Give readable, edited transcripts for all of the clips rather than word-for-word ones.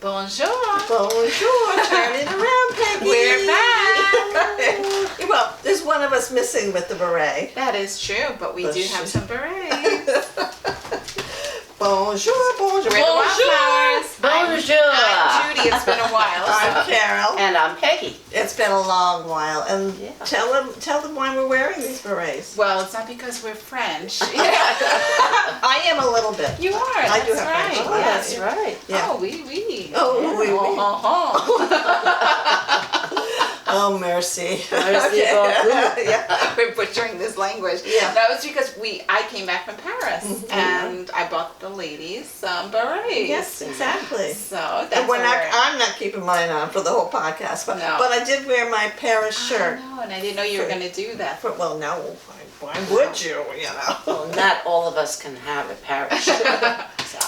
Bonjour. Bonjour. Turn it around, Peggy. We're back. Well, there's one of us missing with the beret. That is true, but we do have some berets. Bonjour, bonjour. We're the Wildflowers. Bonjour. I'm Judy. It's been a while. I'm Carol. And I'm Peggy. It's been a long while, and Yeah. tell them why we're wearing these berets. Well, it's not because we're French. I am a little bit. You are. I do That's have right. French. Oh, That's right. Yeah. Oh, oui. Oh, oui, oui. Oh, Oh, merci. Merci beaucoup. Yeah. We're butchering this language. Yeah. That was because I came back from Paris and I bought the ladies some berets. Yes, exactly. So that's And where I'm not keeping mine on for the whole podcast, but No. but I did wear my Paris shirt. No, and I didn't know you were going to do that. Well, no, why would you? You know. Well, not all of us can have a parish.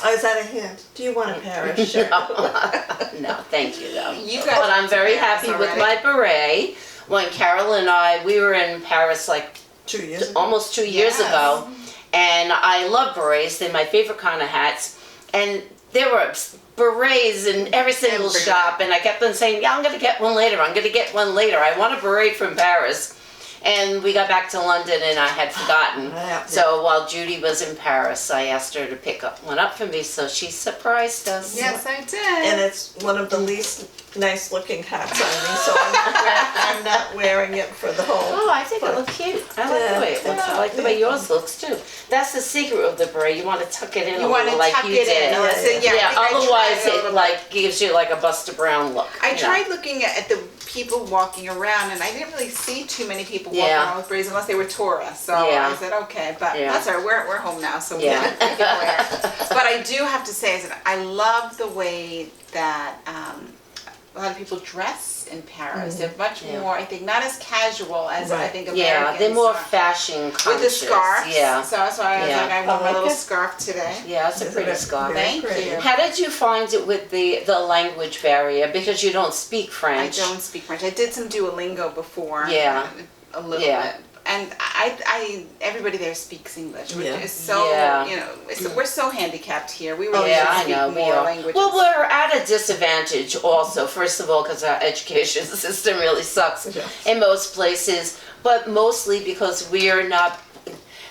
Oh, is that a hint? Do you want a Paris shirt? No, thank you though. You guys But I'm very Paris happy with already. my beret. When Carol and we were in Paris like 2 years ago. almost 2 years Yes. ago, and I love berets. They're my favorite kind of hats. And there were berets in every single Everywhere. shop, and I kept on saying, yeah, I'm going to get one later. I'm going to get one later. I want a beret from Paris. And we got back to London, and I had forgotten. Yeah. So while Judy was in Paris, I asked her to pick up one up for me, so she surprised us. Yes, I did. And it's one of the least nice looking hats on me, so I'm not wearing it for the whole. Oh, I think it looks cute. I like the way it looks. I like the way yours looks too. That's the secret of the beret. You want to tuck it in You a want little to like tuck you it did. in. I think I Otherwise tried a it little like gives you like a Buster Brown look. I you know. tried looking at the people walking around, and I didn't really see too many people walking Yeah. around with berets unless they were tourists. So Yeah. I said, okay, but Yeah. that's all right. We're home now, so Yeah. we can wear it. But I do have to say, I love the way that a lot of people dress in Paris. They're much Yeah. more, I think, not as casual as I Right. think Americans Yeah, they're more are. fashion conscious. With the scarves. Yeah. So that's why I was Yeah. like, I wore I my like little it. scarf today. Yeah, it's a Isn't pretty it scarf. very Thank pretty? you. How did you find it with the language barrier? Because you don't speak French. I don't speak French. I did some Duolingo before. Yeah. A little Yeah. bit. And I everybody there speaks English, which Yeah. is so, Yeah. we're so handicapped here. We Oh, really yeah, should I speak know. We more are. languages. Well, we're at a disadvantage also, first of all, because our education system really sucks Yeah. in most places, but mostly because we are not.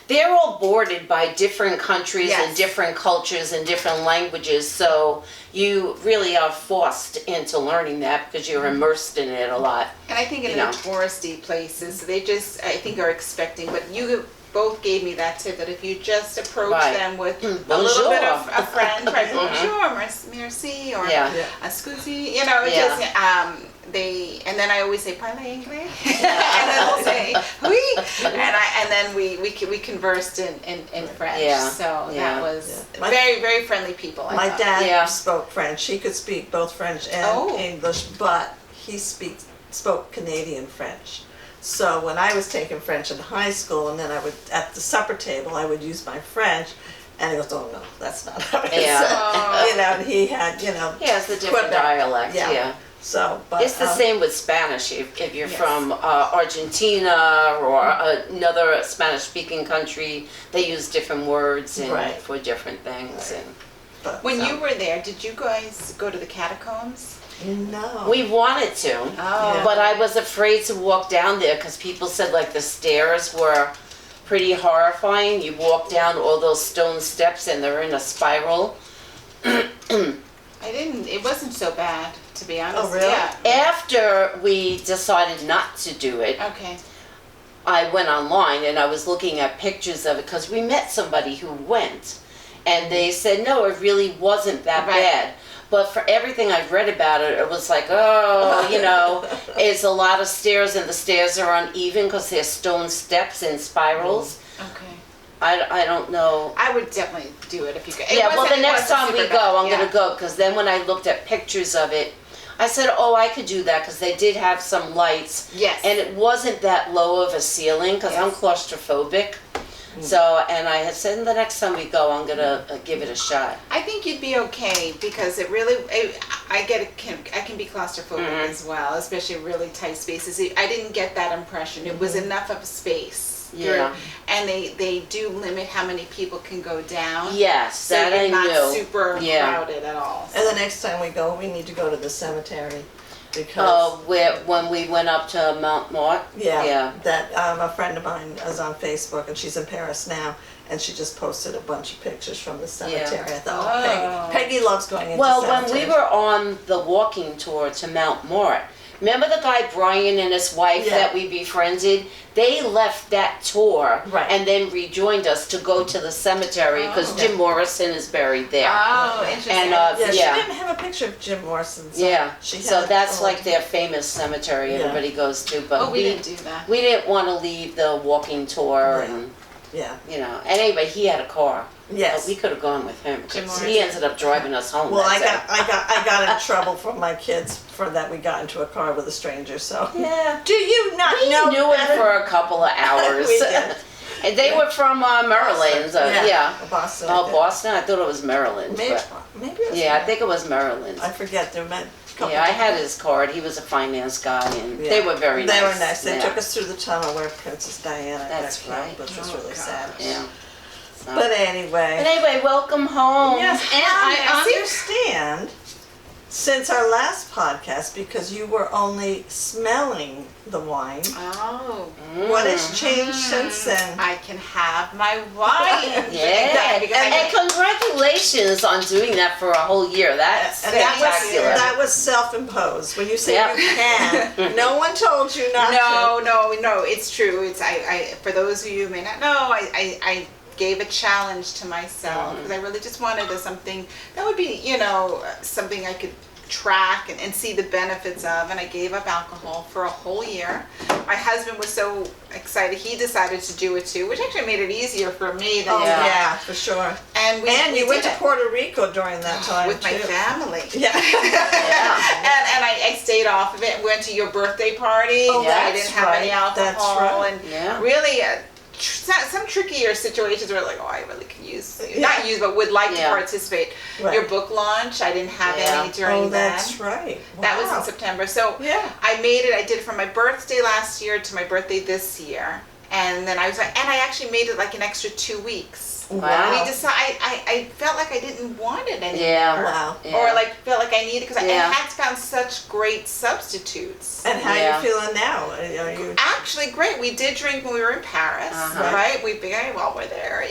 They're all bordered by different countries Yes. and different cultures and different languages, so you really are forced into learning that because you're immersed in it a lot. And I think in you the know. touristy places, they just, I think, are expecting, but you both gave me that tip that if you just approach Right. them with a Bonjour. little bit of a French, right, bonjour, merci, or Yeah. excusez, it Yeah. just, and then I always say, parle anglais, and then they'll say, oui, and then we conversed in French, Yeah. so Yeah. that was Yeah. very, very friendly people. I My thought. dad Yeah. spoke French. He could speak both French and Oh. English, but he spoke Canadian French. So when I was taking French in high school, and then I would at the supper table, I would use my French, and he goes, "Oh no, that's not how it is." Yeah. So, and he had, Yeah, it's the different Quebec. dialect, Yeah. yeah. So, but It's the same with Spanish. If you're Yes. from Argentina or another Spanish-speaking country, they use different words and Right. for different things. And But, When So- you were there, did you guys go to the catacombs? no, we wanted to, Oh. but I was afraid to walk down there because people said like the stairs were pretty horrifying. You walk down all those stone steps and they're in a spiral. It wasn't so bad, to be honest. Oh, really? Yeah. After we decided not to do it, Okay. I went online and I was looking at pictures of it because we met somebody who went and they said, no, it really wasn't that Right. bad. But for everything I've read about it, it was like, oh, it's a lot of stairs and the stairs are uneven because they're stone steps and spirals. Okay. I don't know. I would definitely do it if you could. Yeah, well, the next wasn't time we super go, bad, I'm yeah. going to go because then when I looked at pictures of it, I said, oh, I could do that because they did have some lights. Yes. And it wasn't that low of a ceiling because I'm Yes. claustrophobic. So, and I had said the next time we go, I'm going to give it a shot. I think you'd be okay because it really, I can be claustrophobic as well, especially really tight spaces. I didn't get that impression. It was enough of space. Yeah. and they do limit how many people can go down. Yes, So that I you're not knew. super Yeah. crowded at all. And the next time we go, we need to go to the cemetery because When we went up to Mount Mort. Yeah. that a friend of mine is on Facebook and she's in Paris now, and she just posted a bunch of pictures from the cemetery. I thought, Oh. Peggy loves going into Well, cemeteries. when we were on the walking tour to Mount Mort, remember the guy Brian and his wife Yeah. that we befriended? They left that tour Right. and then rejoined us to go to the cemetery because Oh. Jim Morrison is buried there. Oh, interesting. And, yeah, yeah. she didn't have a picture of Jim Morrison. So Yeah, she so had that's a- like their famous cemetery Yeah. everybody goes to. But oh, we didn't do that. we didn't want to leave the walking tour, Yeah. and Yeah. and anyway, he had a car. Yes. But we could have gone with him Jim because he Morrison. ended up driving us home. Well, that day. I got in trouble from my kids for that we got into a car with a stranger. So Yeah. do you not We know? knew him better? for a couple of hours. We did. And they were from Maryland. Yeah. Boston. I Oh, think. Boston? I thought it was Maryland. Maybe, but- maybe it was yeah, I think it was Maryland. I forget. There meant. Yeah, I had his card. He was a finance guy, and Yeah. they were very nice. They were nice. They Yeah. took us through the tunnel where Princess Diana That's got killed, right. which was Oh, really gosh. sad. Yeah. So- But But anyway. anyway, welcome home. Yes, and Hi, I Auntie. understand since our last podcast, because you were only smelling the wine, Oh. what has changed since then? I can have my wine. Yeah, Because I and congratulations on doing that for a whole year. That's And spectacular. that was self-imposed. When you say Yep. you can, no one told you not to. No, it's true. It's I for those of you who may not know, I gave a challenge to myself because I really just wanted something that would be, something I could track and see the benefits of, and I gave up alcohol for a whole year. My husband was so excited, he decided to do it too, which actually made it easier for me than Oh Yeah. yeah, for sure. and we And you went did to it Puerto Rico during that time with my too. family. Yeah. and I stayed off of it. Went to your birthday party. Oh, I that's didn't have any right. alcohol. That's right. And Yeah. really, some trickier situations where like, oh, I really can use, Yeah. not use, but would like Yeah. to participate. Right. Your book launch, I didn't have Yeah. any during Oh, that. that's right. That was Wow. in September. So Yeah. I made it. I did it from my birthday last year to my birthday this year. And then I actually made it like an extra 2 weeks. Wow. We decided, I felt like I didn't want it anymore. Yeah. Wow. Yeah. Or like felt like I needed, because Yeah. I had found such great substitutes. And how Yeah. are you feeling now? Are you? Actually, great. We did drink when we were in Paris, Uh-huh. right? We figured, well, we're there,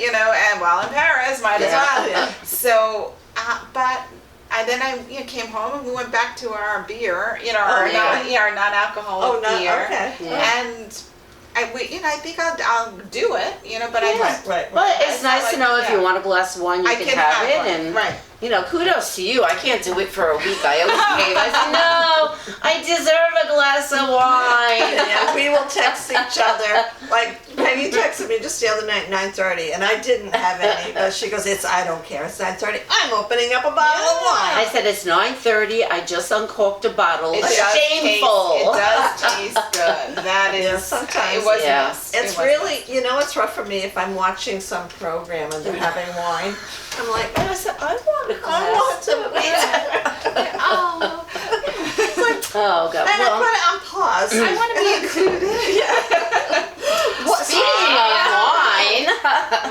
and while in Paris, might as Yeah. well. Yeah. So, but then I came home and we went back to our beer, our yeah. our non-alcoholic Oh, no. beer, Okay. Yeah. and I think I'll do it, but I Yeah. just Right. But I it's nice felt to know like, if you yeah. want a glass of wine, you I can can have have it. one. And, Right. kudos to you. I can't do it for a week. I always behave. I say, no, I deserve a glass of wine. Yeah, we will text each other. Like Peggy texted me just the other night, 9:30, and I didn't have any. But she goes, I don't care. It's 9:30. I'm opening up a bottle of wine. I said, it's 9:30. I just uncorked a bottle. It does Shameful. Taste, it does taste good. That is. Yeah, sometimes. It was Yeah. nice. It's It was really, it's rough for me if I'm watching some program and they're having wine. I'm like, I said, I want a glass. I want to nice. Oh, Oh, God. And I Well, put it on pause. I want to be included. speaking of wine,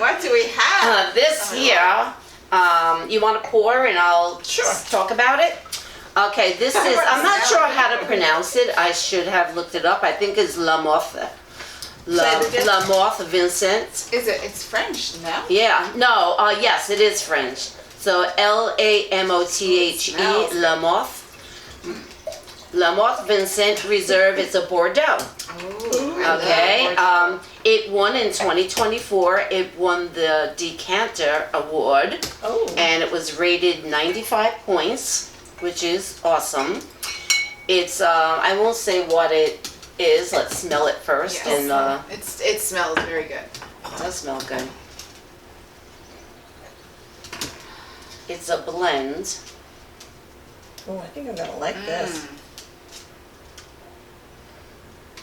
What do we have? this here, you want to pour and I'll Sure. talk about it? Okay, this is, I'm not sure how to pronounce it. I should have looked it up. I think it's La Mothe. Say it again. La Mothe Vincent. It's French, no? Yeah, no, yes, it is French. So Lamothe, La Mothe. La Mothe Vincent Reserve is a Bordeaux. Ooh, Okay, it won in 2024. It won the Decanter Award, Oh. and it was rated 95 points, which is awesome. It's, I won't say what it is. Let's smell it first. Yes. And it smells very good. it does smell good. It's a blend. Oh, I think I'm going to like this.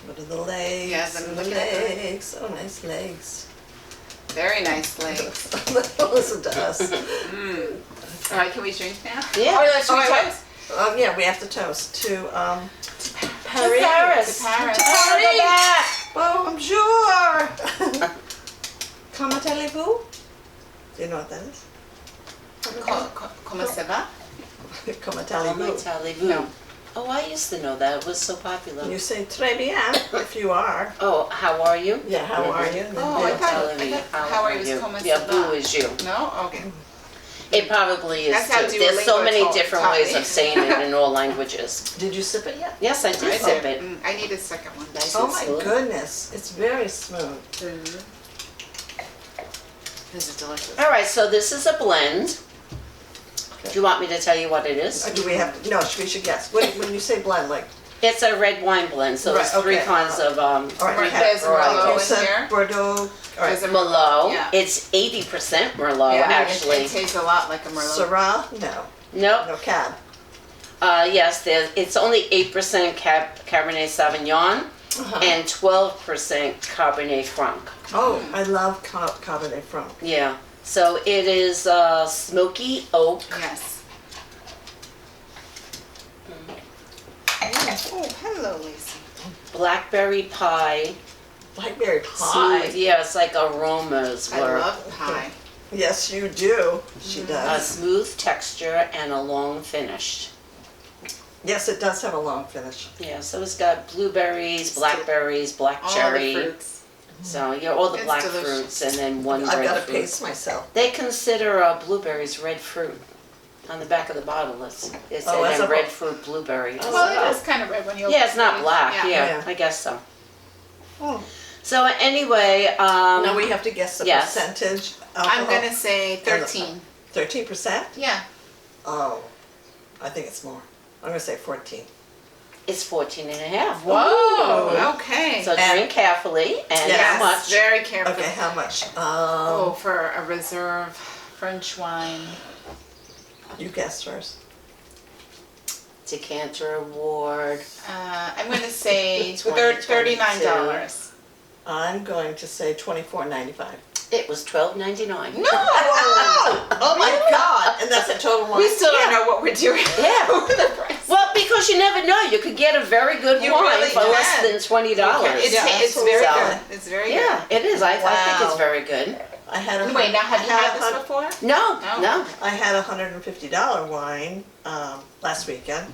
What are the legs? Yes, I'm the looking at them. legs. Oh, nice legs. Very nice legs. Listen to us. All right, can we drink now? Yeah. Oh, let's wait, toast. Yeah, we have to toast to To Paris. Paris. To Paris. To Paris. Bonjour. Comment-allez-vous? Do you know what that is? Comment ça va? Comment-allez-vous? Comment-allez-vous? No. Oh, I used to know that. It was so popular. You say très bien if you are. Oh, how are you? Yeah, how are you? And then Oh, I bien. thought how are you was comment Yeah, ça boo va. is you. No? Okay. It probably is That's how too. There's so Duolingo many taught different ways me. of saying it in all languages. Did you sip it yet? Yes, I did I sip did. it. I need a second one. Oh my smooth. goodness, it's very smooth. This is delicious. All right, so this is a blend. Do you want me to tell you what it is? Or do we have, no, we should guess. When you say blend, like, It's a red wine blend, so there's Right, three okay. kinds of All right, three There's Merlot varieties. in here. Bordeaux, all right, There's a Merlot. Yeah. It's 80% Merlot, Yeah, actually. It tastes a lot like a Merlot. Syrah, no, Nope. no Cab. Yes, it's only 8% Cabernet Sauvignon Uh-huh. and 12% Cabernet Franc. Oh, I love Cabernet Franc. Yeah. So it is smoky oak. Yes. Oh, hello, Lisa. Blackberry pie. Blackberry Smooth. pie. Yeah, it's like aromas. I were love pie. Yes, you do. She a does. smooth texture and a long finish. Yes, it does have a long finish. Yeah, so it's got blueberries, blackberries, black All cherry. the fruits. So yeah, all the It's black delicious. fruits and then one I've red got to fruit. pace myself. They consider blueberries red fruit. On the back of the bottle, it said as and a red whole- fruit blueberry. Oh, Well, yeah. it is kind of red when you open Yeah, it's not it. black. Yeah, Yeah. I guess so. Oh. So anyway, Now we have to guess the yes. percentage. I'm going to say 13. 13%? Yeah. Oh, I think it's more. I'm going to say 14. it's 14 and a half. Whoa, okay. So And- drink carefully and Yes. how much? Very careful. Okay, how much? Oh, for a Reserve French wine. You guess first. Decanter award. I'm going to say 20, $39. I'm going to say $24.95. It was $12.99. No! Oh my God! And that's a total one. We still don't know what we're doing. Yeah. With the price. Well, because you never know, you could get a very good You wine really for less can. than $20. It's very So- good. It's very good. Yeah, it is. I think Wow. it's very good. I had a Wait, now have you had this a before? No, No. no. I had a $150 wine last weekend.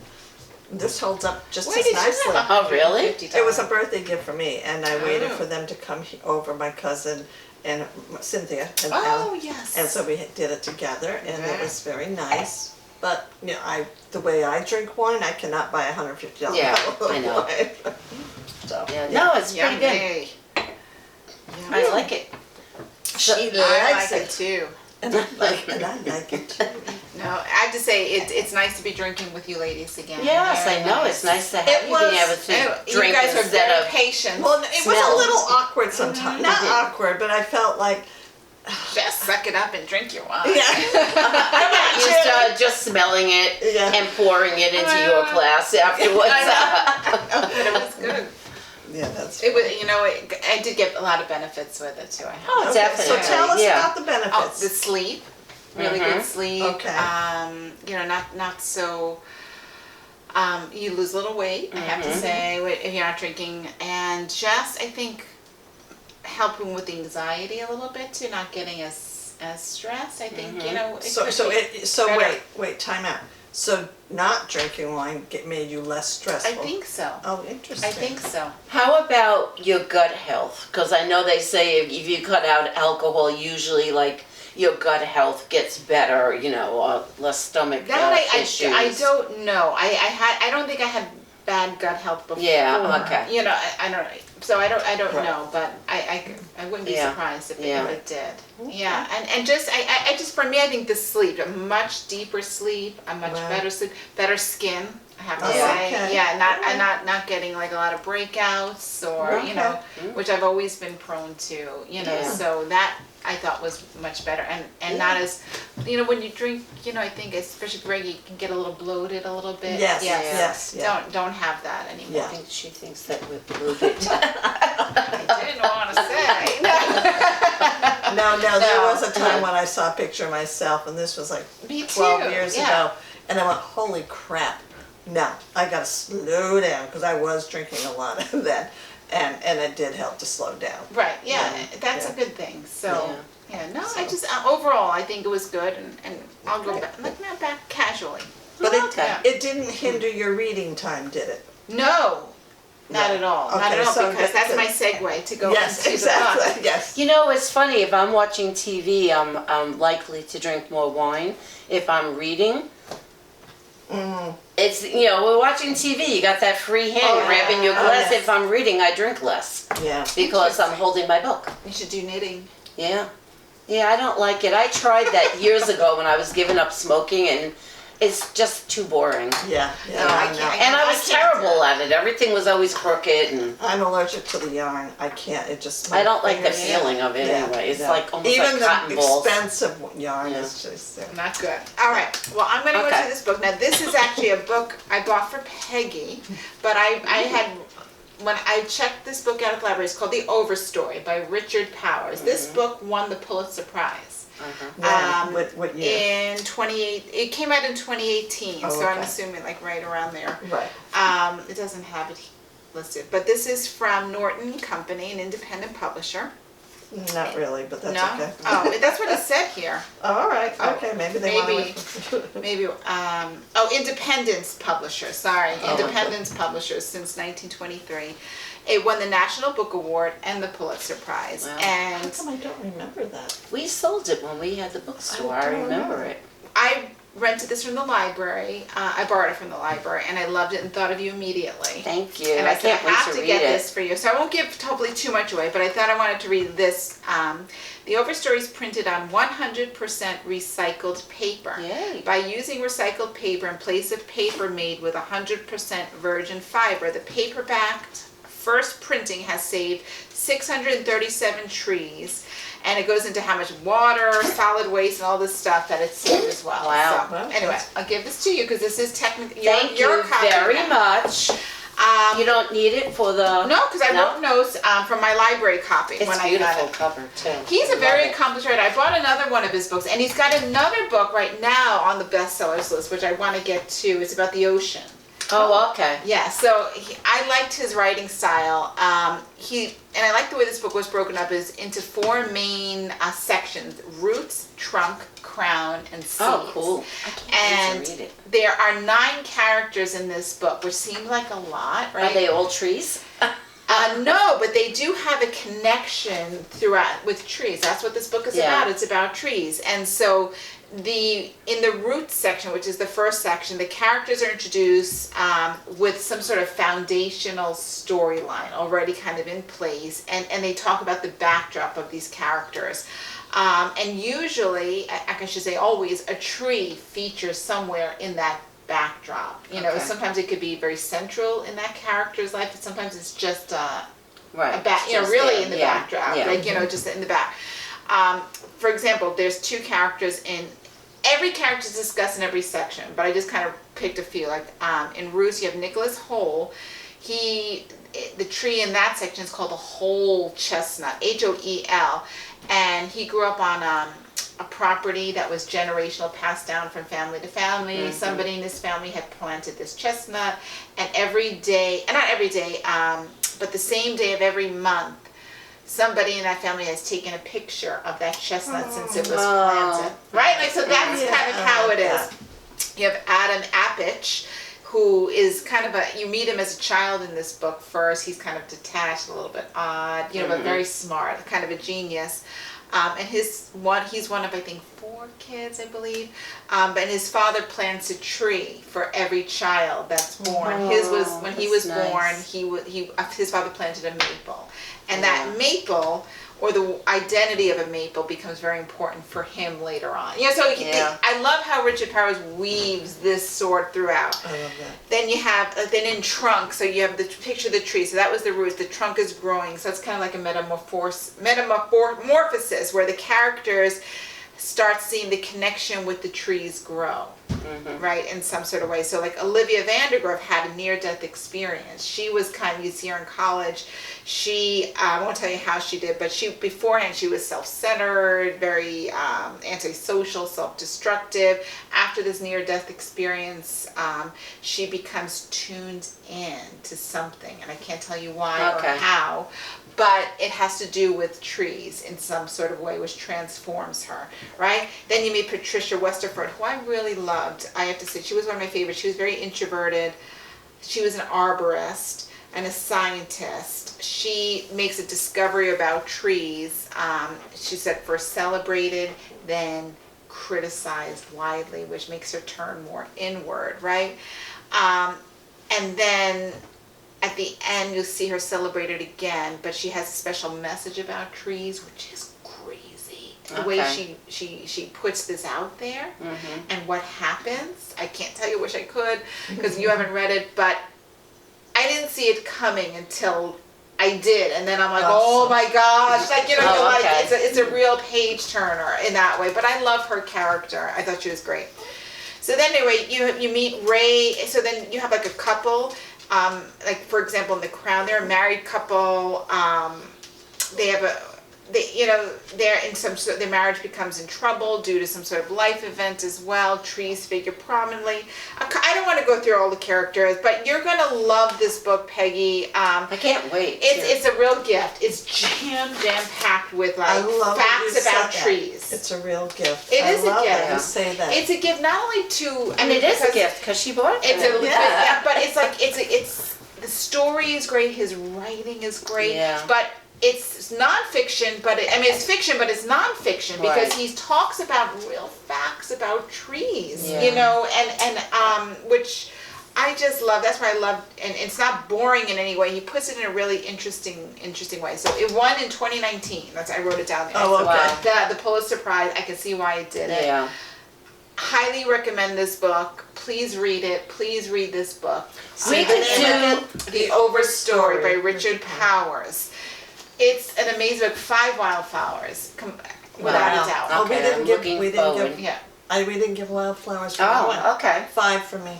This holds up just Why as did you nicely. have Oh, really? $150? It was a birthday gift for me, and I waited Oh. for them to come over, my cousin and Cynthia and Oh, Al. yes. And so we did it together, and Yeah. it was very nice. But you know, the way I drink wine, I cannot buy $150 Yeah, bottle of I know. wine. So Yeah, no, it's pretty good. Yummy. I like it. she I likes like it too. and I like it too. No, I have to say it's nice to be drinking with you ladies again. Yes, Very I know. nice. It's nice to have It you being was- able to drink you guys are instead very of. patient. Well, it was Smell. a little awkward sometimes. Not awkward, but I felt like, Just suck it up and drink your wine. yeah. I got used to just smelling it Yeah. and pouring it into your glass afterwards. But it was good. Yeah, that's. It was, I did get a lot of benefits with it too. I have. Oh, Okay, definitely. So tell us yeah. about the Oh, benefits. the sleep, really Mhm. good sleep. Okay. Not so. You lose a little weight. I have to Mhm. say, if you're not drinking, and just I think helping with the anxiety a little bit too, not getting as stressed. I think it So could be better. wait, time out. So not drinking wine made you less stressful. I think so. Oh, interesting. I think so. How about your gut health? Because I know they say if you cut out alcohol, usually like your gut health gets better, less stomach That issues. I don't know. I don't think I had bad gut health before. Yeah, okay. I don't know. So I don't Right. know, but I wouldn't be Yeah. surprised if Yeah. it did. Yeah, and just I just for me I think the sleep, a much deeper sleep, a much Wow. better sleep, better skin. I have to Oh, say, okay. yeah, Okay. not getting like a lot of breakouts or Okay. which I've always been prone to. Yeah. So that I thought was much better and not as when you drink. I think especially Greg, you can get a little bloated a little bit. Yes, Yeah. yes, yeah. Don't have that anymore. I think she thinks that we're bloated. I didn't want to say. No, there No. was a time when I saw a picture of myself, and this was like Me 12 too, years yeah. ago, and I went, holy crap. No, I gotta slow down, because I was drinking a lot of that. and it did help to slow down. Right, yeah, Yeah, that's yeah. a good thing, so, Yeah. yeah, no, So- I just, overall, I think it was good, and I'll go back, like, not back casually. But Okay. it didn't hinder your reading time, did it? No, not No. at all, not Okay, at all, so because that's good. my segue to go Yes, into the exactly, book. yes. You know, it's funny, if I'm watching TV, I'm likely to drink more wine. If I'm reading, it's, you know, we're watching TV, you got that free hand Oh, grabbing your yeah. glass. Oh, yes. If I'm reading, I drink less Yeah. because I'm Interesting. holding my book. You should do knitting. Yeah. Yeah, I don't like it. I tried that years ago when I was giving up smoking, and it's just too boring. Yeah, yeah, No, I I can't- know. And I was I can't do terrible it. at it. Everything was always crooked, and I'm allergic to the yarn. I can't, it just. I don't like the fingers- feeling of it Yeah, anyway. It's yeah. like almost Even like cotton the balls. expensive yarn Yeah. is just. Not good. All right. Well, I'm going to go Okay. to this book. Now, this is actually a book I bought for Peggy, but I had, when I checked this book out at the library, it's called The Overstory by Richard Powers. This book won the Pulitzer Prize. Yeah, Um, what year? In 28, it came out in 2018, Oh, so I'm okay. assuming like right around there. Right. It doesn't have it listed, but this is from Norton Company, an independent publisher. Not really, but that's No? okay. Oh, that's what it said here. Oh, all right, Oh, okay, maybe they want maybe. to. Maybe, Independence Publishers, sorry, Oh, okay. Independence Publishers since 1923. It won the National Book Award and the Pulitzer Prize. Wow. How And come I don't remember that? We sold it when we had the bookstore. I I don't remember know. it. I rented this from the library. I borrowed it from the library, and I loved it and thought of you immediately. Thank you. And I said, I can't wait have to to read get it. this for you. So I won't give totally too much away, but I thought I wanted to read this. The Overstory is printed on 100% recycled paper. Yay. By using recycled paper in place of paper made with 100% virgin fiber, the paperback first printing has saved 637 trees. And it goes into how much water, solid waste, and all this stuff that it's saved as well. Wow. So, Wow. anyway, I'll give this to you because this is technically Thank you very much. You don't need it for the... No, because I wrote notes from my library copy It's when I got beautiful it. cover too. He's a I very love it. accomplished writer. I bought another one of his books, and he's got another book right now on the bestsellers list, which I want to get to. It's about the ocean. Oh, okay. Yeah, so I liked his writing style. And I like the way this book was broken up is into four main sections: roots, trunk, crown, and seeds. Oh, cool. I can't wait to And read it. there are 9 characters in this book, which seems like a lot, right? Are they all trees? No, but they do have a connection throughout with trees. That's what this book is Yeah. about. It's about trees. And so in the roots section, which is the first section, the characters are introduced with some sort of foundational storyline already kind of in place, and they talk about the backdrop of these characters. And usually, I should say always, a tree features somewhere in that backdrop. You know, Okay. sometimes it could be very central in that character's life, but sometimes it's just Right. really Just in the there. backdrop, Yeah. like, you know, just in the back. For example, there's 2 characters every character is discussed in every section, but I just kind of picked a few. Like in Roots, you have Nicholas Hole. The tree in that section is called a Hole chestnut, Hoel, and he grew up on a property that was generational, passed down from family to family. Mm-hmm. Somebody in his family had planted this chestnut, and every day, not every day, but the same day of every month, somebody in that family has taken a picture of that chestnut since it was planted. Right? Like, so that's kind of how it is. You have Adam Apich, who is kind of you meet him as a child in this book first. He's kind of detached, a little bit odd, you know, but very smart, kind of a genius. And he's one of, I think, 4 kids, I believe. But his father plants a tree for every child that's born. His was, when he was that's born, nice. his father planted a maple. And that maple, or the identity of a maple, becomes very important for him later on. You know, so I love how Richard Powers weaves this sword throughout. I love that. Then you have, then in trunk, so you have the picture of the tree. So that was the roots. The trunk is growing. So it's kind of like a metamorphosis where the characters start seeing the connection with the trees grow. right, in some sort of way. So like Olivia Vandergriff had a near-death experience. She was kind of, you see her in college, she, I won't tell you how she did, but beforehand she was self-centered, very antisocial, self-destructive. After this near-death experience, she becomes tuned in to something, and I can't tell you why or how, but it has to do with trees in some sort of way, which transforms her, right? Then you meet Patricia Westerford, who I really loved. I have to say, she was one of my favorites. She was very introverted. She was an arborist and a scientist. She makes a discovery about trees. She said first celebrated, then criticized widely, which makes her turn more inward, right? And then at the end, you'll see her celebrated again, but she has a special message about trees, which is crazy. The way she puts this out there and what happens. I can't tell you, wish I could, because you haven't read it, but I didn't see it coming until I did, and then I'm like, oh my gosh, like, you know, like it's a real page turner in that way. But I love her character. I thought she was great. So then anyway, you meet Ray. So then you have like a couple. Like for example, in The Crown, they're a married couple. They're in some sort. Their marriage becomes in trouble due to some sort of life event as well. Trees figure prominently. I don't want to go through all the characters, but you're gonna love this book, Peggy. I can't wait. It's a real gift. It's jam packed with like facts about trees. It's a real gift. It is a gift. That you say that. It's a gift not only to, and it is a gift because she bought it. But it's like it's the story is great. His writing is great. Yeah. But it's nonfiction, but it's fiction, but it's nonfiction because he talks about real facts about trees, you know, and which I just love. That's why I love, and it's not boring in any way. He puts it in a really interesting way. So it won in 2019. I wrote it down there. Oh, okay. The Pulitzer Prize. I can see why it did it. Yeah. Highly recommend this book. Please read it. Please read this book. We could do The Overstory by Richard Powers. It's an amazing book. 5 Wildflowers, without a doubt. Oh, Okay, we didn't give Wildflowers for me. Okay. 5 for me.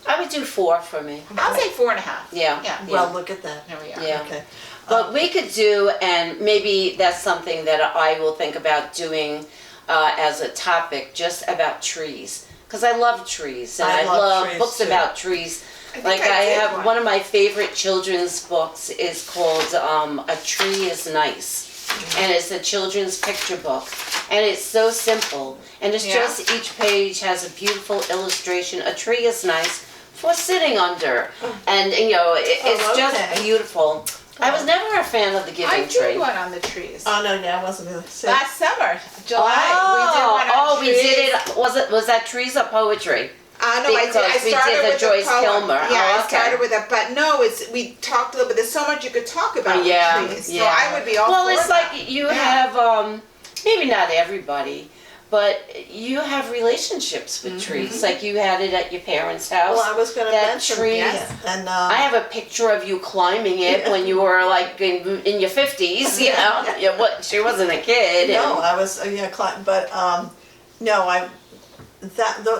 I would do 4 for me. I'll say 4.5. Yeah. Well, look at that. There we are. Yeah. Okay. But we could do, and maybe that's something that I will think about doing as a topic, just about trees. Because I love trees, and I love trees books too. about trees. Like I did have one of my favorite children's books is called A Tree is Nice. And it's a children's picture book. And it's so simple. And it's just each page has a beautiful illustration. A tree is nice for sitting under. And you know, it's just beautiful. I was never a fan of the Giving I Tree. did one on the trees. Oh no, yeah, I wasn't gonna say. Last summer, July, we did one on trees. Was that trees or poetry? No, I started with Joyce the poem. Kilmer. Yeah, I started with that, but no, we talked a little bit. There's so much you could talk about with trees. So I would be all Well, for it's that. like you have, maybe not everybody, but you have relationships with trees. Like you had it at your parents' house. Well, I was going to mention tree. and I have a picture of you climbing it when you were like in your 50s. You know, she wasn't a kid. No, I was but no,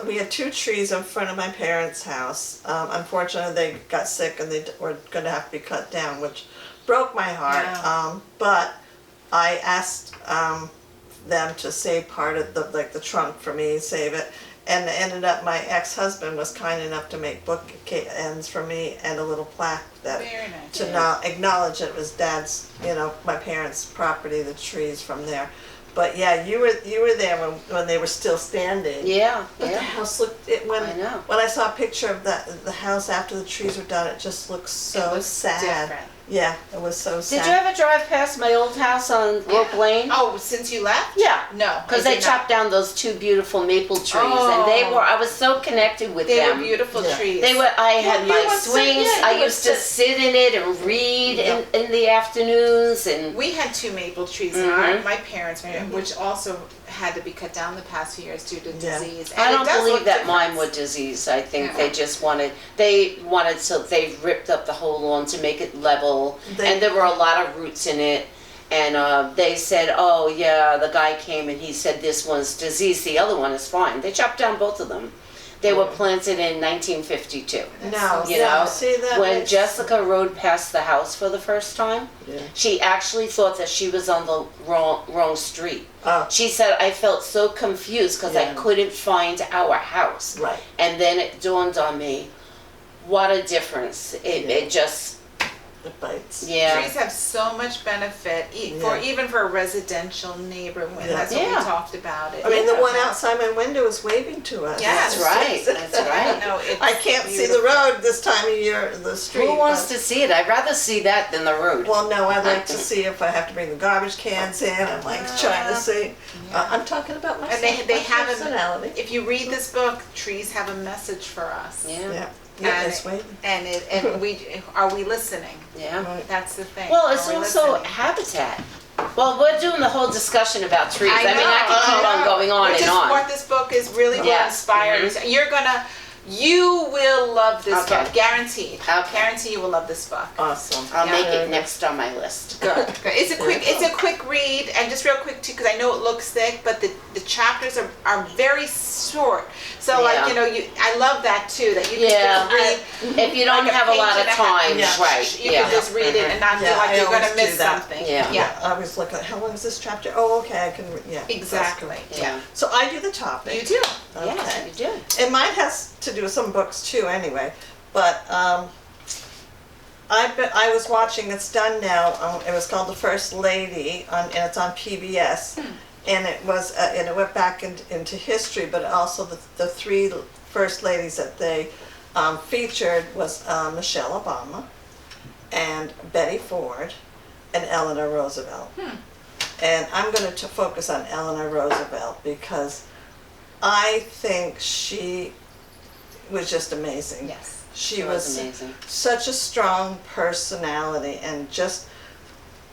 we had 2 trees in front of my parents' house. Unfortunately, they got sick and they were going to have to be cut down, which broke my heart. Yeah. But I asked them to save part of the trunk for me, save it, and it ended up my ex-husband was kind enough to make book ends for me and a little plaque that to acknowledge it was Dad's, my parents' property, the trees from there. But yeah, you were there when they were still standing. Yeah, but the house looked when I saw a picture of the house after the trees were done, it just looked so sad. Different. Yeah, it was so sad. Did you ever drive past my old house on Rope Lane? Oh, since you left? Yeah. No. Because they chopped down those 2 beautiful maple trees, and I was so connected with them. They were beautiful trees. I had my swings. I used to sit in it and read in the afternoons. And we had 2 maple trees in my parents' which also had to be cut down the past few years due to disease. And I don't believe that mine were diseased. I think they just they ripped up the whole lawn to make it level, and there were a lot of roots in it. And they said, oh yeah, the guy came and he said this one's diseased, the other one is fine. They chopped down both of them. They were planted in 1952. No, You know, see that when makes- Jessica rode past the house for the first time, Yeah. she actually thought that she was on the wrong street. Oh. She said, I felt so confused because I Yeah. couldn't find our house. Right. And then it dawned on me, what a difference. It just, It bites. yeah. Trees have so much benefit even for a residential neighborhood. That's what we Yeah. talked about it. I mean, the Yeah. one outside my window is waving to us. Yes. That's right, that's right. No, it's I can't see the beautiful. road this time of year, the street. Who wants but- to see it? I'd rather see that than the road. Well, no, I'd like to see if I have to bring the garbage cans in. I'm like trying to see. I'm talking about myself. And they my have personality. If you read this book, trees have a message for us. Yeah. Yeah, And it's waving. and we are we listening? Yeah. Right. That's the thing. Well, it's Are we also listening? habitat. Well, we're doing the whole discussion about trees. I mean, I could keep I on know. going on Which and is on. what this book is really going to Yes. inspire. You will love this Okay. book, guaranteed. Okay. Guarantee you will love this book. Awesome. I'll make Yeah. it next on my list. Good. Good. It's a quick read, and just real quick too, because I know it looks thick, but the chapters are very short. So Yeah. I love that too, that you can Yeah. just read. If you don't like a have a lot page of and a half. time, Yeah. right? You Yeah. can just read it and not Yeah, feel like I you're going to always do miss that. something. Yeah. I always look at how long is this chapter? Oh, okay, I can. Yeah. Exactly. Yeah. So I do the topic. You do. Yes, Okay. you do. And mine has to do with some books too, anyway. But I was watching. It's done now. It was called The First Lady, and it's on PBS. And it was, and it went back into history. But also the three first ladies that they featured was Michelle Obama, and Betty Ford, and Eleanor Roosevelt. And I'm going to focus on Eleanor Roosevelt because I think she was just amazing. Yes. She was was amazing. such a strong personality and just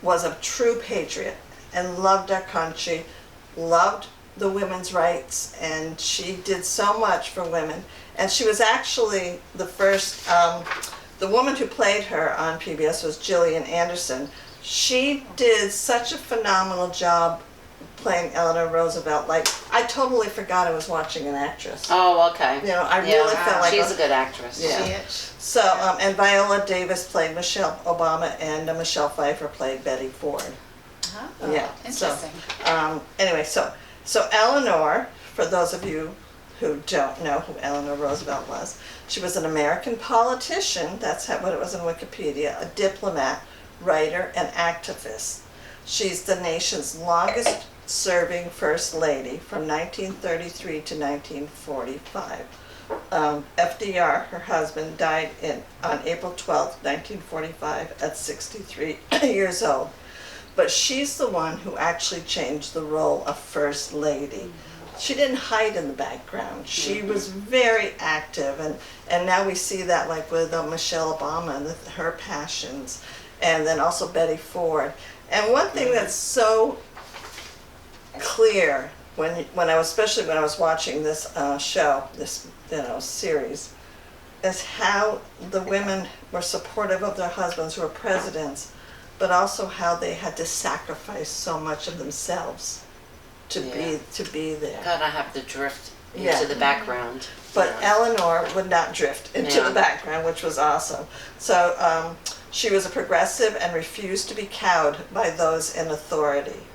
was a true patriot and loved our country, loved the women's rights, and she did so much for women. And she was actually the first, the woman who played her on PBS was Gillian Anderson. She did such a phenomenal job playing Eleanor Roosevelt. Like, I totally forgot I was watching an actress. Oh, okay. You know, I really felt like she's a good actress. Yeah. She is. So, and Viola Davis played Michelle Obama, and Michelle Pfeiffer played Betty Ford. Huh? Yeah. Interesting. Anyway, so Eleanor, for those of you who don't know who Eleanor Roosevelt was, she was an American politician, that's what it was in Wikipedia, a diplomat, writer, and activist. She's the nation's longest serving First Lady from 1933 to 1945. FDR, her husband, died on April 12, 1945 at 63 years old. But she's the one who actually changed the role of First Lady. She didn't hide in the background. She was very active, and now we see that like with Michelle Obama and her passions, and then also Betty Ford. And one thing that's so clear when I was, especially when I was watching this show, this series, is how the women were supportive of their husbands who were presidents, but also how they had to sacrifice so much of themselves to be there. Gotta have to drift into Yeah. the background. But Yeah. Eleanor would not drift into Yeah. the background, which was awesome. So she was a progressive and refused to be cowed by those in authority.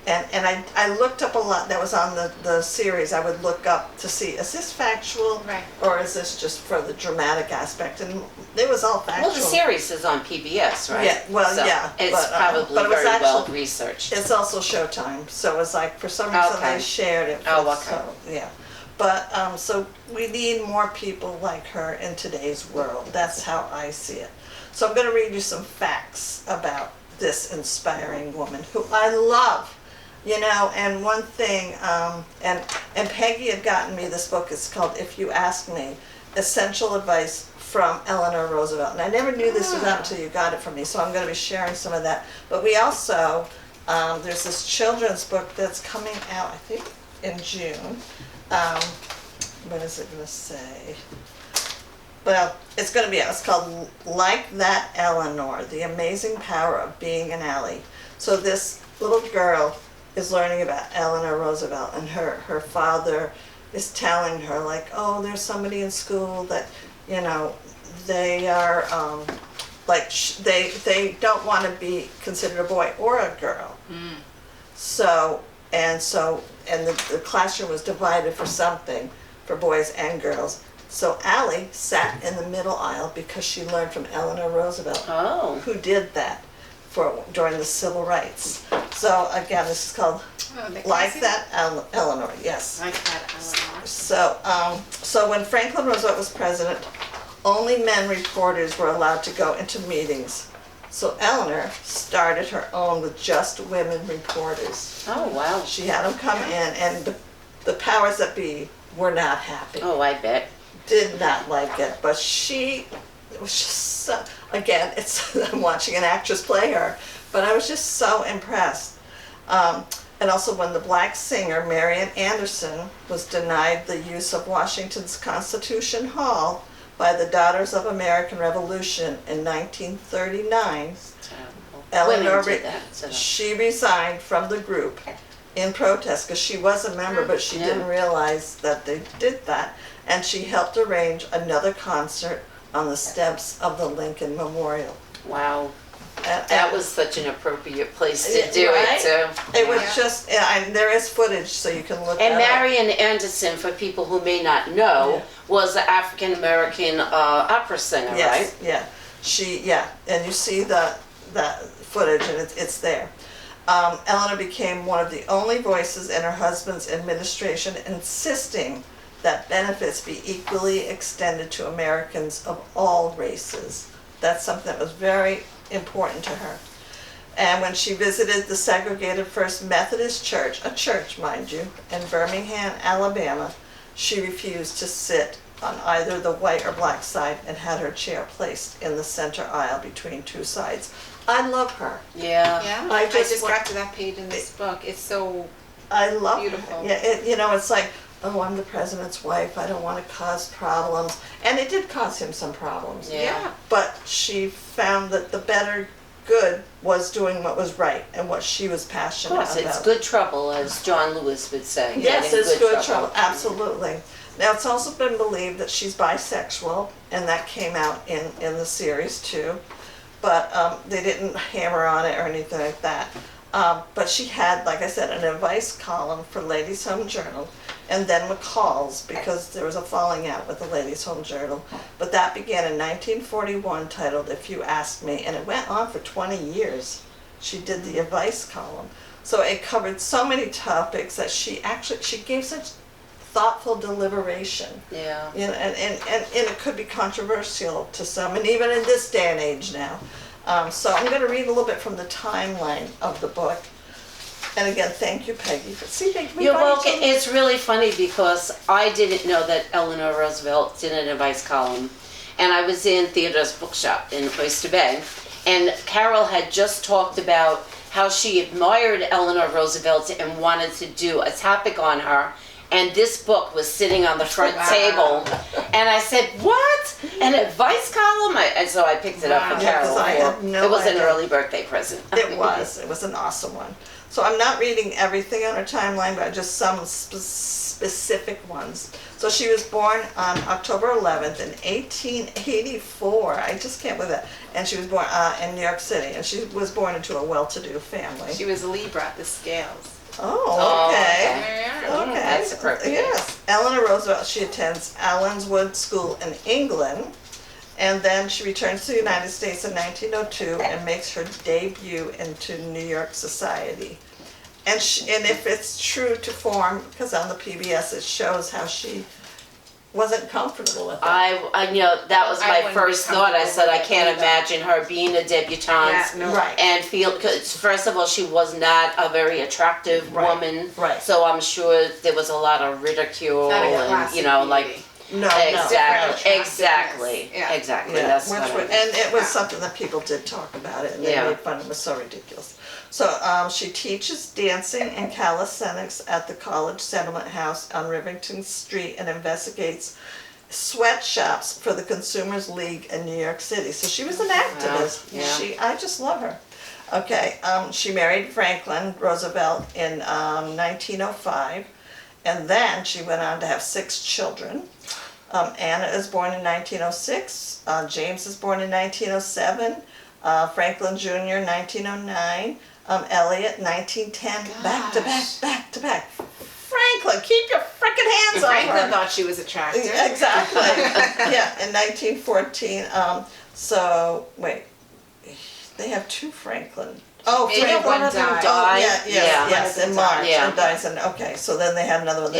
And I looked up a lot that was on the series. I would look up to see, is this factual? Right. Or is this just for the dramatic aspect? And it was all factual. Well, the series is on PBS, right? Yeah, well, So yeah, It's but, probably but it was very well actually- researched. It's also Showtime, so it was like, for some reason Okay. they shared it. Oh, okay. So, yeah. But, so we need more people like her in today's world. That's how I see it. So I'm gonna read you some facts about this inspiring woman who I love. And one thing, and Peggy had gotten me this book, it's called If You Ask Me, Essential Advice from Eleanor Roosevelt. And I never knew this was out until you got it from me, so I'm going to be sharing some of that. But we also, there's this children's book that's coming out, I think, in June. What is it going to say? Well, it's going to be out. It's called Like That Eleanor, The Amazing Power of Being an Ally. So this little girl is learning about Eleanor Roosevelt and her father is telling her, like, oh, there's somebody in school that, you know, they are, they don't want to be considered a boy or a girl. So, and the classroom was divided for something, for boys and girls. So Allie sat in the middle aisle because she learned from Eleanor Roosevelt, who did that during the civil rights. So again, this is called Like That, Eleanor, yes. Like That, Eleanor. So when Franklin Roosevelt was president, only men reporters were allowed to go into meetings. So Eleanor started her own with just women reporters. Oh, wow. She had them come in, and the powers that be were not happy. Oh, I bet. Did not like it, but it was just so, again, I'm watching an actress play her, but I was just so impressed. And also when the black singer Marian Anderson was denied the use of Washington's Constitution Hall by the Daughters of American Revolution in 1939, Eleanor, she resigned from the group in protest because she was a member, but she didn't realize that they did that, and she helped arrange another concert on the steps of the Lincoln Memorial. Wow. That was such an appropriate place to do right? it, too. It was just, and there is footage, so you can look And that up. Marian Anderson, for people who may not know, was an African-American opera singer, right? Yeah, and you see the footage, and it's there. Eleanor became one of the only voices in her husband's administration insisting that benefits be equally extended to Americans of all races. That's something that was very important to her. And when she visited the segregated First Methodist Church, a church, mind you, in Birmingham, Alabama, she refused to sit on either the white or black side and had her chair placed in the center aisle between two sides. I love her. Yeah. Yeah, I I just just got to that page in this book. It's so I love beautiful. her. Yeah, it's like, oh, I'm the president's wife, I don't want to cause problems. And it did cause him some problems. Yeah. But she found that the better good was doing what was right and what she was passionate Of course, about. it's good trouble, as John Lewis would say. Yes, Getting it's good trouble, absolutely. Now, it's also been believed that she's bisexual, and that came out in the series too. But they didn't hammer on it or anything like that. But she had, like I said, an advice column for Ladies' Home Journal, and then McCall's, because there was a falling out with the Ladies' Home Journal. But that began in 1941, titled If You Ask Me, and it went on for 20 years. She did the advice column. So it covered so many topics that she gave such thoughtful deliberation. Yeah. You know, and it could be controversial to some, and even in this day and age now. So I'm going to read a little bit from the timeline of the book. And again, thank you, Peggy. You're welcome. It's really funny because I didn't know that Eleanor Roosevelt did an advice column. And I was in Theodore's bookshop in Oyster Bay, and Carol had just talked about how she admired Eleanor Roosevelt and wanted to do a topic on her. And this book was sitting on the front table. And I said, what? An advice column? And so I picked it up for Yeah, Carol. 'cause I had no It was an idea. early birthday present. It was an awesome one. So I'm not reading everything on her timeline, but just some specific ones. So she was born on October 11th in 1884. I just can't believe that. And she was born in New York City, and she was born into a well-to-do family. She was a Libra at the scales. Oh, okay. Yeah. Okay. That's appropriate. Yes. Eleanor Roosevelt, she attends Allenswood School in England, and then she returns to the United States in 1902 and makes her debut into New York society. And if it's true to form, because on the PBS it shows how she wasn't comfortable with it. I know that was I my wouldn't be first thought. I said I comfortable can't with it imagine her being a debutante. Yeah, no. Right. And feel, because first of all, she was not a very attractive Right, woman. right. So I'm sure there was a lot of ridicule Not a and, classic you know, beauty. like, No, exactly, Different exactly, attractiveness. Yeah. exactly. Yeah, That's which what I was, mean. and it was something that people did talk about it, and they Yeah. made fun of it. It was so ridiculous. So she teaches dancing and calisthenics at the College Settlement House on Rivington Street and investigates sweatshops for the Consumers League in New York City. So she was an activist. yeah. I just love her. Okay, she married Franklin Roosevelt in 1905. And then she went on to have 6 children. Anna is born in 1906, James is born in 1907, Franklin Jr. 1909, Elliot 1910, back to back, back to back. Franklin, keep your frickin' hands off her. Franklin thought she was attractive. Exactly. Yeah, in 1914. So, wait, they have 2 Franklin. Oh, Maybe Franklin. one of them died. Oh, died. yes, in March. Yeah. And dies in, okay, so then they had another one.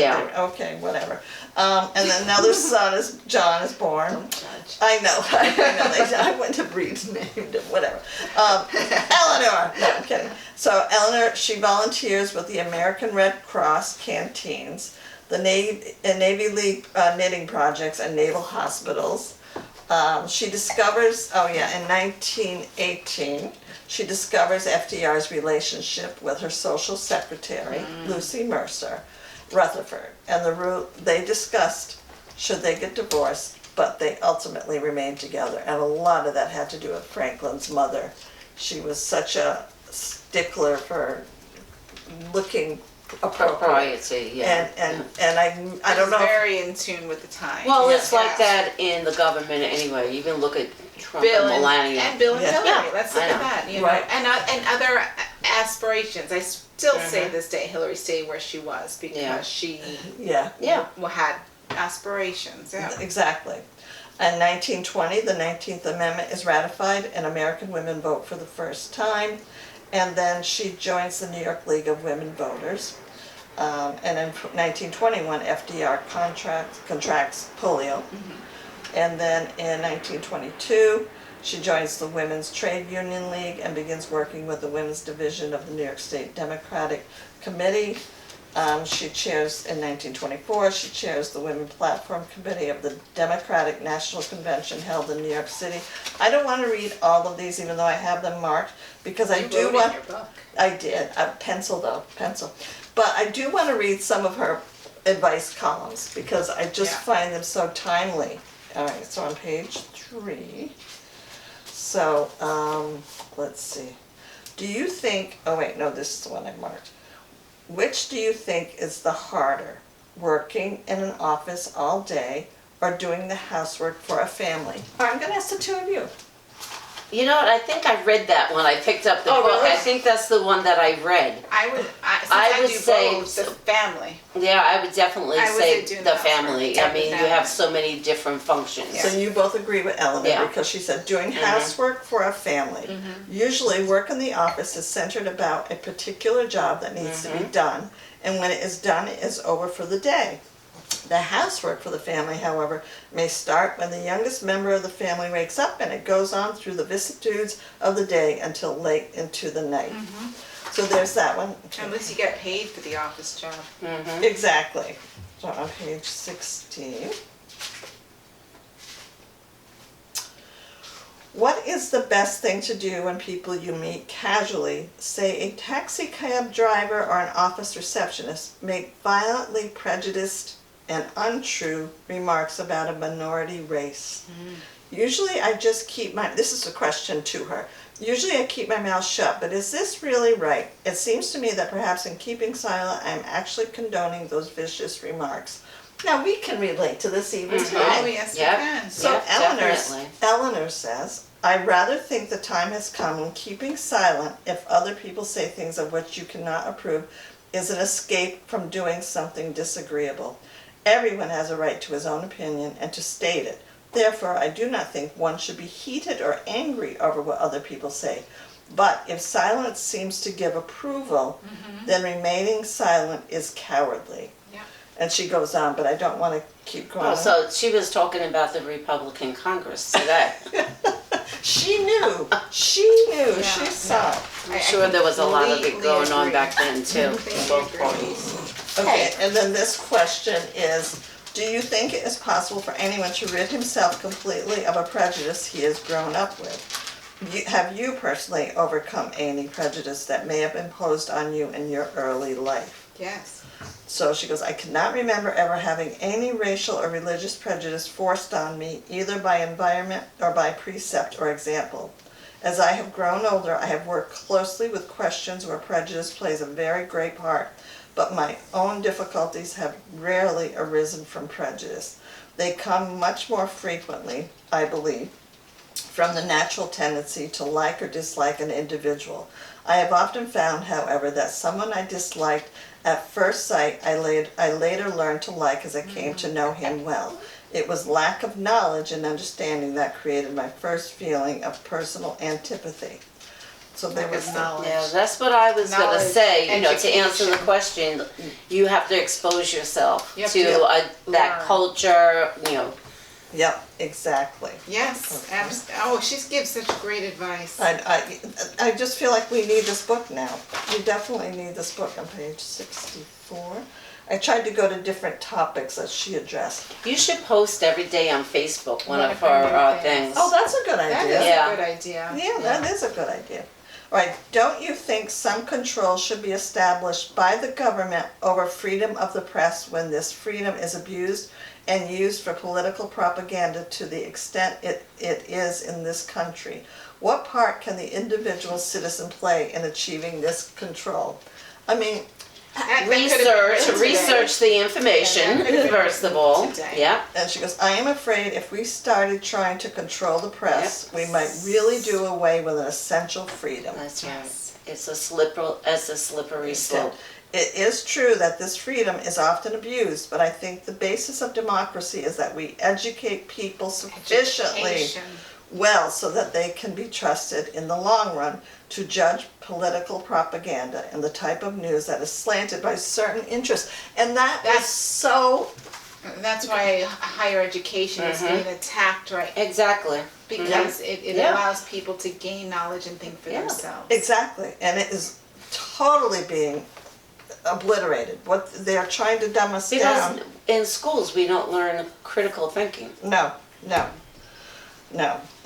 Okay, whatever. And then another son is, John is born. Don't judge. I know. I wouldn't have named him, whatever. Eleanor. No, I'm kidding. So Eleanor, she volunteers with the American Red Cross canteens, the Navy League knitting projects, and naval hospitals. She discovers, in 1918, she discovers FDR's relationship with her social secretary, Lucy Mercer Rutherford, and they discussed should they get divorced, but they ultimately remained together. And a lot of that had to do with Franklin's mother. She was such a stickler for looking appropriate. Propriety, yeah. And I don't know. Very in tune with the time. Well, it's Yeah. like that in the government anyway. You can look at Trump Bill and Melania. and Bill and Yeah. Hillary. Yeah, Let's look I at know. that. You know, Right. and other aspirations. I still say Mhm. this day Hillary stayed where she was because Yeah. she Yeah. Yeah. had aspirations. Yeah. Exactly. In 1920, the 19th Amendment is ratified and American women vote for the first time. And then she joins the New York League of Women Voters. And in 1921, FDR contracts polio. And then in 1922, she joins the Women's Trade Union League and begins working with the Women's Division of the New York State Democratic Committee. She chairs, in 1924, she chairs the Women Platform Committee of the Democratic National Convention held in New York City. I don't want to read all of these, even though I have them marked, because I You do wrote want... in your book. I did, pencil. But I do want to read some of her advice columns, because I just Yeah. find them so timely. All right, so on page 3. So, let's see. Do you think, oh wait, no, this is the one I marked. Which do you think is the harder, working in an office all day or doing the housework for a family? All right, I'm going to ask the 2 of you. You know what? I think I read that when I picked up the Oh, book. really? I think that's the one that I read. Since I I would do say both, the family. Yeah, I would definitely I would say say doing the the housework. family. Yeah, I mean, the you have family. so many different functions. Yeah. So you both agree with Eleanor, Yeah. because she said doing housework for a family. Usually work in the office is centered about a particular job that needs to be done, and when it is done, it is over for the day. The housework for the family, however, may start when the youngest member of the family wakes up, and it goes on through the vicissitudes of the day until late into the night. So there's that one. At least you get paid for the office job. Exactly. So on page 16. What is the best thing to do when people you meet casually, say a taxi cab driver or an office receptionist, make violently prejudiced and untrue remarks about a minority race? Usually I just keep this is a question to her. Usually I keep my mouth shut, but is this really right? It seems to me that perhaps in keeping silent, I'm actually condoning those vicious remarks. Now we can relate to this even Oh, today. yes, Yep. you can. So Yeah, definitely. Eleanor says, I rather think the time has come when keeping silent if other people say things of which you cannot approve is an escape from doing something disagreeable. Everyone has a right to his own opinion and to state it. Therefore, I do not think one should be heated or angry over what other people say. But if silence seems to give approval, then remaining silent is cowardly. Yeah. And she goes on, but I don't want to keep going. Oh, so she was talking about the Republican Congress today. She knew. She knew. Yeah. She saw. I'm sure there was a lot of it completely going on agree. back then too, Completely in both agree. parties. Okay, and then this question is, do you think it is possible for anyone to rid himself completely of a prejudice he has grown up with? Have you personally overcome any prejudice that may have imposed on you in your early life? Yes. So she goes, I cannot remember ever having any racial or religious prejudice forced on me, either by environment or by precept or example. As I have grown older, I have worked closely with questions where prejudice plays a very great part, but my own difficulties have rarely arisen from prejudice. They come much more frequently, I believe, from the natural tendency to like or dislike an individual. I have often found, however, that someone I disliked at first sight I later learned to like as I came to know him well. It was lack of knowledge and understanding that created my first feeling of personal antipathy. So there was knowledge. Yeah, that's what I was going to Knowledge, say. To answer the education. question, you have to expose yourself You have to to that learn. culture. Yep, exactly. Yes, Okay. oh, she gives such great advice. I just feel like we need this book now. We definitely need this book on page 64. I tried to go to different topics that she addressed. You should post every day on Facebook one One of of her her new things. things. Oh, that's a good That idea. is Yeah. a good idea. Yeah, that is a good idea. All right, don't you think some control should be established by the government over freedom of the press when this freedom is abused and used for political propaganda to the extent it is in this country? What part can the individual citizen play in achieving this control? I mean, That could've been written today. Research the information, Yeah, that could've been first of all. today. Yeah. and she goes, I am afraid if we started trying to control the press, we might really do away with an essential freedom. That's right. Yes. It's a slippery slope. It is true that this freedom is often abused, but I think the basis of democracy is that we educate people sufficiently Education. well so that they can be trusted in the long run to judge political propaganda and the type of news that is slanted by certain interests. And that's so, That's why higher education is being attacked right Exactly. because it Yeah. allows people to gain knowledge and think for Yeah. themselves. exactly, and it is totally being obliterated. What they're trying to dumb us Because down. in schools we don't learn critical thinking. No.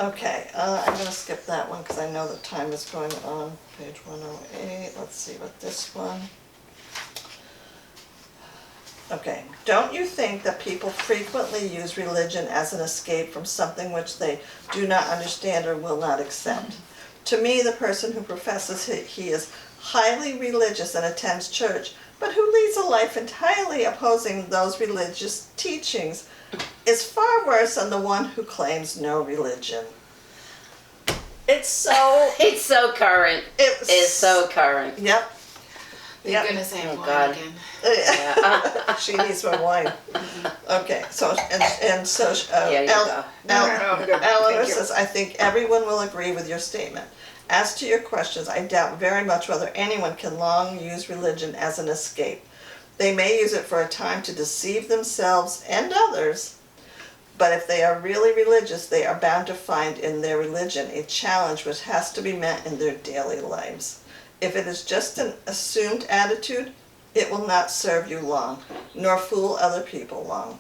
Okay, I'm going to skip that one because I know the time is going on. Page 108. Let's see what this one. Okay. Don't you think that people frequently use religion as an escape from something which they do not understand or will not accept? To me, the person who professes he is highly religious and attends church, but who leads a life entirely opposing those religious teachings, is far worse than the one who claims no religion. It's so... It's so current. It's so current. Yep. Thank goodness I have Oh, wine God. again. Yeah. She needs more wine. Okay, so, and so, Yeah, you go. No, good. Eleanor Thank you. says, I think everyone will agree with your statement. As to your questions, I doubt very much whether anyone can long use religion as an escape. They may use it for a time to deceive themselves and others, but if they are really religious, they are bound to find in their religion a challenge which has to be met in their daily lives. If it is just an assumed attitude, it will not serve you long, nor fool other people long.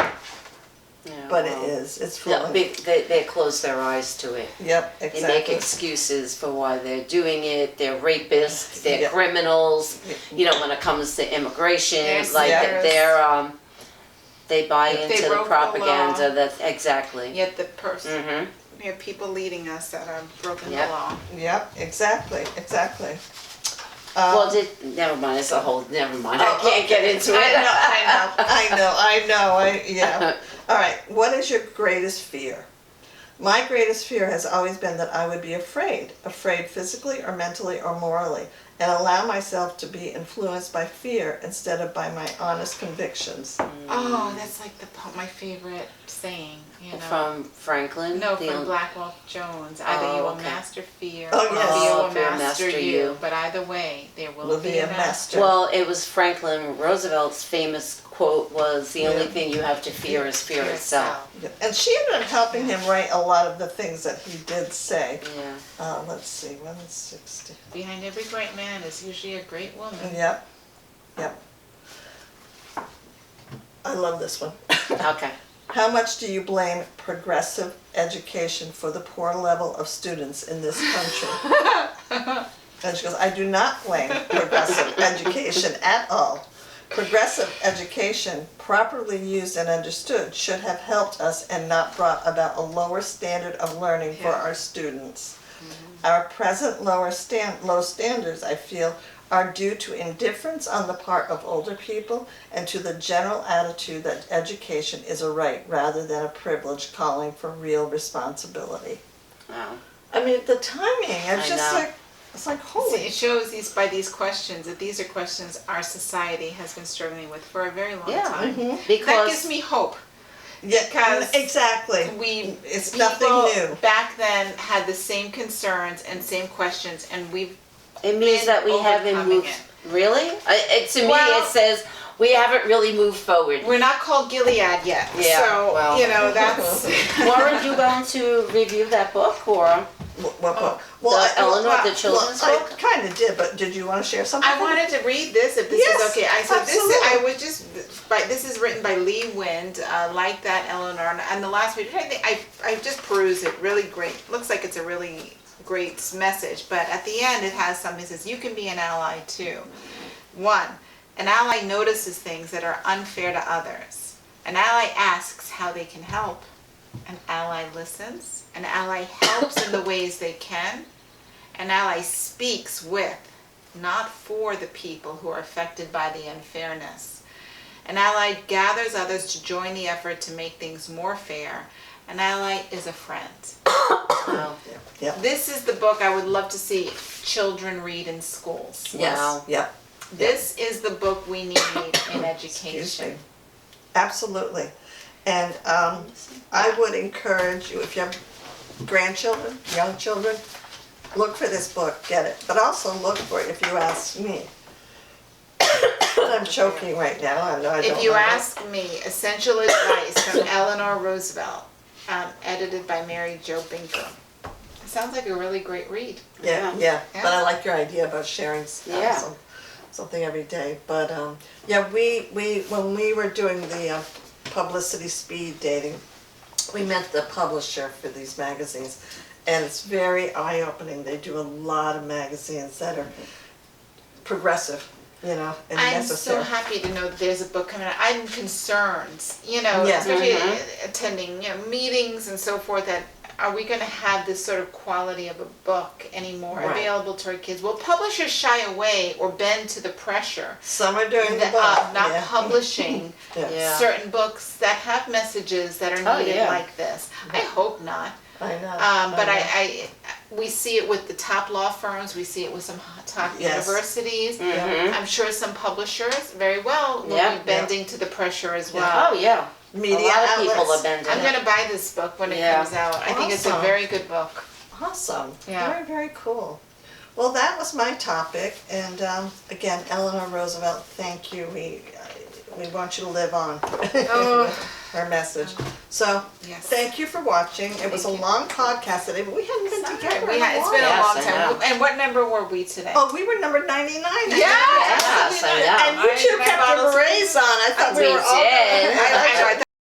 Yeah, But well, it is, it's yeah, fooling. they close their eyes to it. Yep, They make exactly. excuses for why they're doing it. They're rapists. They're Yeah. criminals. When it comes to immigration, Yes, like yes. they buy If they into the broke the propaganda. law. That's exactly. Yet the person, Mhm. we have people leading us that are broken Yep. the law. Yep, exactly. Well, never mind. It's a whole. Never mind. I can't get into it. I know, yeah. All right, what is your greatest fear? My greatest fear has always been that I would be afraid physically or mentally or morally, and allow myself to be influenced by fear instead of by my honest convictions. Oh, that's like my favorite saying, you know. From Franklin. No, the- from Blackwell Jones. Either you will okay. master fear, Oh, or yes. fear will Fear master you. But either way, there will be a master. Well, it was Franklin Roosevelt's famous quote was, "The only thing you have to fear is fear itself." And she ended up helping him write a lot of the things that he did say. Yeah. Let's see, 160. Behind every great man is usually a great woman. Yep. I love this one. Okay. How much do you blame progressive education for the poor level of students in this country? And she goes, I do not blame progressive education at all. Progressive education, properly used and understood, should have helped us and not brought about a lower standard of learning for our students. Our present low standards, I feel, are due to indifference on the part of older people and to the general attitude that education is a right rather than a privilege calling for real responsibility. Wow. I mean, the timing, it's I just know. like, it's like, holy. It shows by these questions that these are questions our society has been struggling with for a very long time. Mhm. That Because gives me hope. Yeah, because exactly. It's nothing People new. back then had the same concerns and same questions, and we've it means been that we haven't overcoming moved. it. Really? To me, Well- it says we haven't really moved forward. We're not called Gilead yet, Yeah, so well. that's. Weren't you going to review that book, or What book? Eleanor, the children's book? I kind of did, but did you want to share something? I wanted to read this if this Yes, is okay. absolutely. I would just. This is written by Lee Wind, like that Eleanor, and the last page. I think I just perused it. Really great. Looks like it's a really great message, but at the end it has something that says you can be an ally too. 1. An ally notices things that are unfair to others. An ally asks how they can help. An ally listens. An ally helps in the ways they can. An ally speaks with, not for the people who are affected by the unfairness. An ally gathers others to join the effort to make things more fair. An ally is a friend. Wow. Yep. This is the book I would love to see children read in schools. Yes. Wow. Yep. This is the book we need in Excuse me. education. Absolutely. And I would encourage you, if you have grandchildren, young children, look for this book, get it. But also look for it if you ask me. I'm choking right now. I know I don't If you know. ask me, Essential Advice from Eleanor Roosevelt, edited by Mary Jo Binker. It sounds like a really great read. Yeah. Yeah. But I like your idea about sharing Yeah. something every day. But we when we were doing the publicity speed dating, we met the publisher for these magazines, and it's very eye-opening. They do a lot of magazines that are progressive, and I'm necessary. so happy to know that there's a book coming out. I'm concerned, Yeah. especially attending meetings and so forth, that are we going to have this sort of quality of a book anymore Right. available to our kids? Will publishers shy away or bend to the pressure Some are doing the of book. not yeah. publishing Yeah. Yeah. certain books that have messages that are Oh, needed yeah. like this? I hope not. I know. But know. we see it with the top law firms. We see it with some top Yes. universities. Mhm. I'm sure some publishers very well will Yeah. be bending to the pressure as Yeah. well. Oh yeah. Media a lot of outlets. people are bending. I'm going to buy this book when it Yeah. comes out. I think it's a Awesome. very good book. Awesome. Yeah. Very, very cool. Well, that was my topic. And again, Eleanor Roosevelt, thank you. We want you to live on. Oh. Her message. So, Yes. thank you for watching. It was a Thank you. long podcast today, but we hadn't been together in a It's while. been a Yes, long I time. know. And what number were we today? Oh, we were number 99. Yes, I know. And you two kept your berets on. I thought we We were all did. I